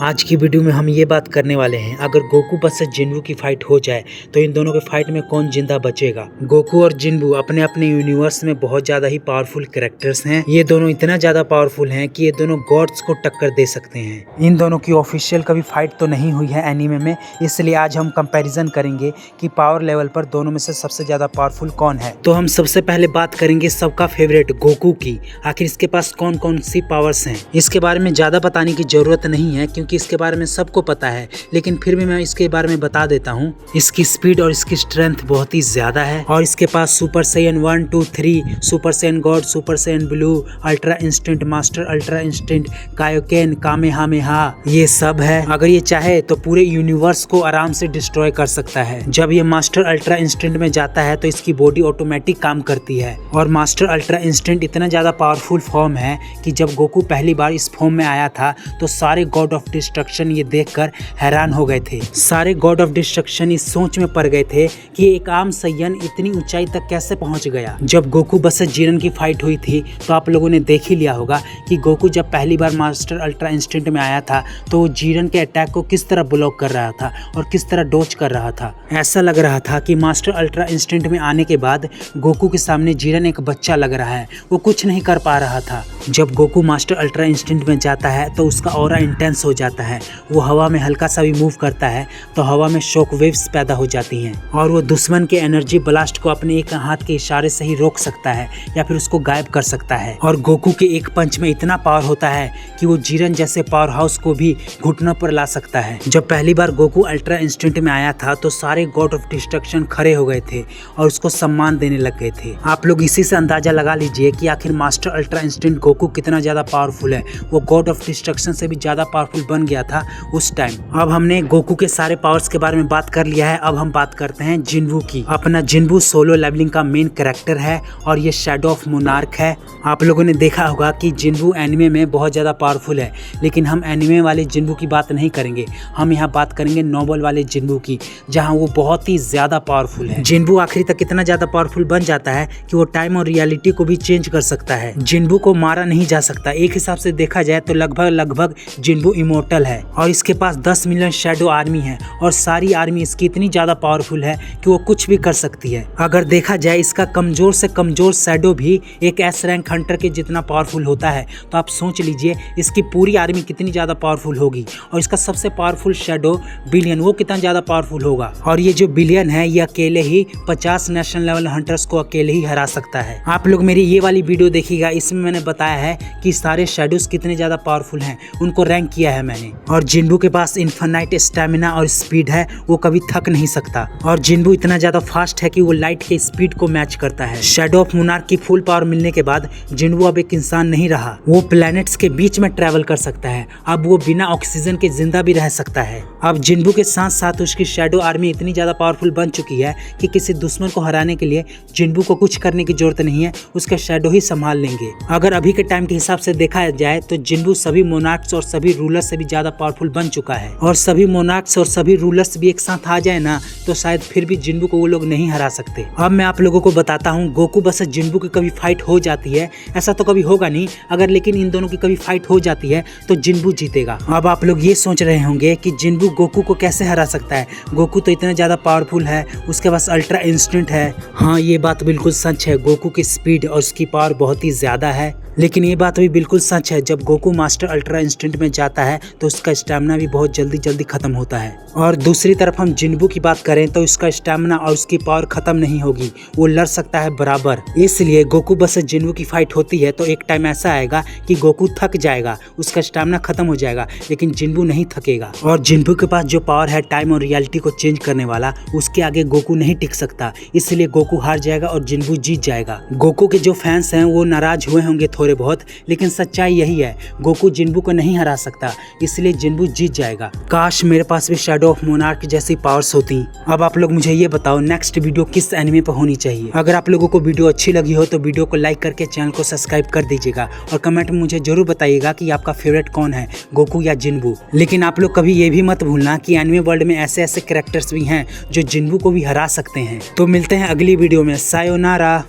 आज की वीडियो में हम ये बात करने वाले हैं, अगर गोकू वर्सेस जिन्बू की फाइट हो जाए तो इन दोनों के फाइट में कौन जिंदा बचेगा। गोकू और जिन्बू अपने अपने यूनिवर्स में बहुत ज्यादा ही पावरफुल कैरेक्टर्स हैं। ये दोनों इतना ज्यादा पावरफुल हैं कि ये दोनों गॉड्स को टक्कर दे सकते हैं। इन दोनों की ऑफिशियल कभी फाइट तो नहीं हुई है एनीमे में, इसलिए आज हम कंपैरिजन करेंगे कि पावर लेवल पर दोनों में से सबसे ज्यादा पावरफुल कौन है। तो हम सबसे पहले बात करेंगे सबका फेवरेट गोकू की। आखिर इसके पास कौन कौन सी पावर्स हैं। इसके बारे में ज्यादा बताने की जरूरत नहीं है क्योंकि इसके बारे में सबको पता है, लेकिन फिर भी मैं इसके बारे में बता देता हूँ। इसकी स्पीड और इसकी स्ट्रेंथ बहुत ही ज्यादा है और इसके पास super Saiyan 1, 2, 3, super Saiyan god, super Saiyan blue, ultra instinct master, ultra instinct Kaioken, Kamehameha, ये सब है। अगर ये चाहे तो पूरे यूनिवर्स को आराम से डिस्ट्रॉय कर सकता है। जब ये मास्टर अल्ट्रा इंस्टेंट में जाता है तो इसकी बॉडी ऑटोमेटिक काम करती है और मास्टर अल्ट्रा इंस्टेंट इतना ज्यादा पावरफुल फॉर्म है कि जब गोकू पहली बार इस फॉर्म में आया था तो सारे गॉड ऑफ डिस्ट्रक्शन ये देखकर हैरान हो गए थे। सारे गॉड ऑफ डिस्ट्रक्शन इस सोच में पड़ गए थे कि एक आम सैयन इतनी ऊंचाई तक कैसे पहुंच गया। जब गोकू वर्सेस जीरन की फाइट हुई थी तो आप लोगों ने देख ही लिया होगा कि गोकू जब पहली बार मास्टर अल्ट्रा इंस्टेंट में आया था तो वो जीरन के अटैक को किस तरह ब्लॉक कर रहा था और किस तरह डॉज कर रहा था। ऐसा लग रहा था कि मास्टर अल्ट्रा इंस्टेंट में आने के बाद गोकू के सामने जीरन एक बच्चा लग रहा है, वो कुछ नहीं कर पा रहा था। जब गोकू मास्टर अल्ट्रा इंस्टेंट में जाता है तो उसका ऑरा इंटेंस हो जाता है। वो हवा में हल्का सा भी मूव करता है तो हवा में शॉक वेव्स पैदा हो जाती हैं और वो दुश्मन के एनर्जी ब्लास्ट को अपने एक हाथ के इशारे से ही रोक सकता है या फिर उसको गायब कर सकता है। और गोकू के एक पंच में इतना पावर होता है कि वो जीरन जैसे पावर हाउस को भी घुटनों पर ला सकता है। जब पहली बार गोकू अल्ट्रा इंस्टेंट में आया था तो सारे गॉड ऑफ डिस्ट्रक्शन खड़े हो गए थे और उसको सम्मान देने लग गए थे। आप लोग इसी से अंदाजा लगा लीजिए कि आखिर मास्टर अल्ट्रा इंस्टेंट गोकू कितना ज्यादा पावरफुल है। वो गॉड ऑफ डिस्ट्रक्शन से भी ज्यादा पावरफुल बन गया था उस टाइम। अब हमने गोकू के सारे पावर्स के बारे में बात कर लिया है, अब हम बात करते हैं जिन्बू की। अपना जिन्बू सोलो लेवलिंग का मेन कैरेक्टर है और ये शैडो ऑफ मोनार्क है। आप लोगों ने देखा होगा कि जिन्बू एनिमे में बहुत ज्यादा पावरफुल है, लेकिन हम एनिमे वाले जिन्बू की बात नहीं करेंगे। हम यहाँ बात करेंगे नोबल वाले जिन्बू की, जहाँ वो बहुत ही ज्यादा पावरफुल है। जिन्बू आखिरी तक इतना ज्यादा पावरफुल बन जाता है कि वो टाइम और रियलिटी को भी चेंज कर सकता है। जिन्बू को मारा नहीं जा सकता। एक हिसाब से देखा जाए तो लगभग जिन्बू इमोर्टल है और इसके पास 10 मिलियन शैडो आर्मी है और सारी आर्मी इसकी इतनी ज्यादा पावरफुल है कि वो कुछ भी कर सकती है। अगर देखा जाए इसका कमजोर से कमजोर शैडो भी एक एस रैंक हंटर के जितना पावरफुल होता है, तो आप सोच लीजिए इसकी पूरी आर्मी कितनी ज्यादा पावरफुल होगी। और इसका सबसे पावरफुल शैडो बिलियन, वो कितना ज्यादा पावरफुल होगा। और ये जो बिलियन है ये अकेले ही 50 नेशनल लेवल हंटर्स को अकेले ही हरा सकता है। आप लोग मेरी ये वाली वीडियो देखिएगा, इसमें मैंने बताया है कि सारे शैडोज कितने ज्यादा पावरफुल हैं, उनको रैंक किया है मैंने। और जिन्बू के पास इनफाइनाइट स्टैमिना और स्पीड है, वो कभी थक नहीं सकता। और जिन्बू इतना ज्यादा फास्ट है कि वो लाइट के स्पीड को मैच करता है। शैडो ऑफ मोनार्क की फुल पावर मिलने के बाद जिन्बू अब एक इंसान नहीं रहा, वो प्लैनेट्स के बीच में ट्रैवल कर सकता है। अब वो बिना ऑक्सीजन के जिंदा भी रह सकता है। अब जिन्बू के साथ साथ उसकी शैडो आर्मी इतनी ज्यादा पावरफुल बन चुकी है कि किसी दुश्मन को हराने के लिए जिन्बू को कुछ करने की जरूरत नहीं है, उसके शैडो ही संभाल लेंगे। अगर अभी के टाइम के हिसाब से देखा जाए तो जिन्बू सभी मोनार्क्स और सभी रूलर्स से भी ज्यादा पावरफुल बन चुका है। और सभी मोनार्क्स और सभी रूलर्स भी एक साथ आ जाए ना तो शायद फिर भी जिन्बू को वो लोग नहीं हरा सकते। अब मैं आप लोगों को बताता हूँ, गोकू वर्सेस जिन्बू की कभी फाइट हो जाती है, ऐसा तो कभी होगा नहीं, अगर लेकिन इन दोनों की कभी फाइट हो जाती है तो जिन्बू जीतेगा। अब आप लोग ये सोच रहे होंगे कि जिन्बू गोकू को कैसे हरा सकता है, गोकू तो इतना ज्यादा पावरफुल है, उसके पास अल्ट्रा इंस्टेंट है। हाँ, ये बात बिल्कुल सच है, गोकू की स्पीड और उसकी पावर बहुत ही ज्यादा है। लेकिन ये बात भी बिल्कुल सच है, जब गोकू मास्टर अल्ट्रा इंस्टेंट में जाता है तो उसका स्टैमिना भी बहुत जल्दी खत्म होता है। और दूसरी तरफ हम जिन्बू की बात करें तो उसका स्टैमिना और उसकी पावर खत्म नहीं होगी, वो लड़ सकता है बराबर। इसलिए गोकू वर्सेस जिन्बू की फाइट होती है तो एक टाइम ऐसा आएगा कि गोकू थक जाएगा, उसका स्टैमिना खत्म हो जाएगा, लेकिन जिन्बू नहीं थकेगा। और जिन्बू के पास जो पावर है टाइम और रियलिटी को चेंज करने वाला, उसके आगे गोकू नहीं टिक सकता, इसलिए गोकू हार जाएगा और जिन्बू जीत जाएगा। गोकू के जो फैंस हैं वो नाराज हुए होंगे थोड़े बहुत, लेकिन सच्चाई यही है, गोकू जिन्बू को नहीं हरा सकता, इसलिए जिन्बू जीत जाएगा। काश मेरे पास भी शैडो ऑफ मोनार्क जैसी पावर्स होती। अब आप लोग मुझे ये बताओ नेक्स्ट वीडियो किस एनिमे पर होनी चाहिए। अगर आप लोगों को वीडियो अच्छी लगी हो तो वीडियो को लाइक करके चैनल को सब्सक्राइब कर दीजिएगा और कमेंट में मुझे जरूर बताइएगा कि आपका फेवरेट कौन है, गोकू या जिन्बू। लेकिन आप लोग कभी ये भी मत भूलना कि एनिमे वर्ल्ड में ऐसे ऐसे कैरेक्टर्स भी हैं जो जिन्बू को भी हरा सकते हैं। तो मिलते हैं अगली वीडियो में, सायोनारा।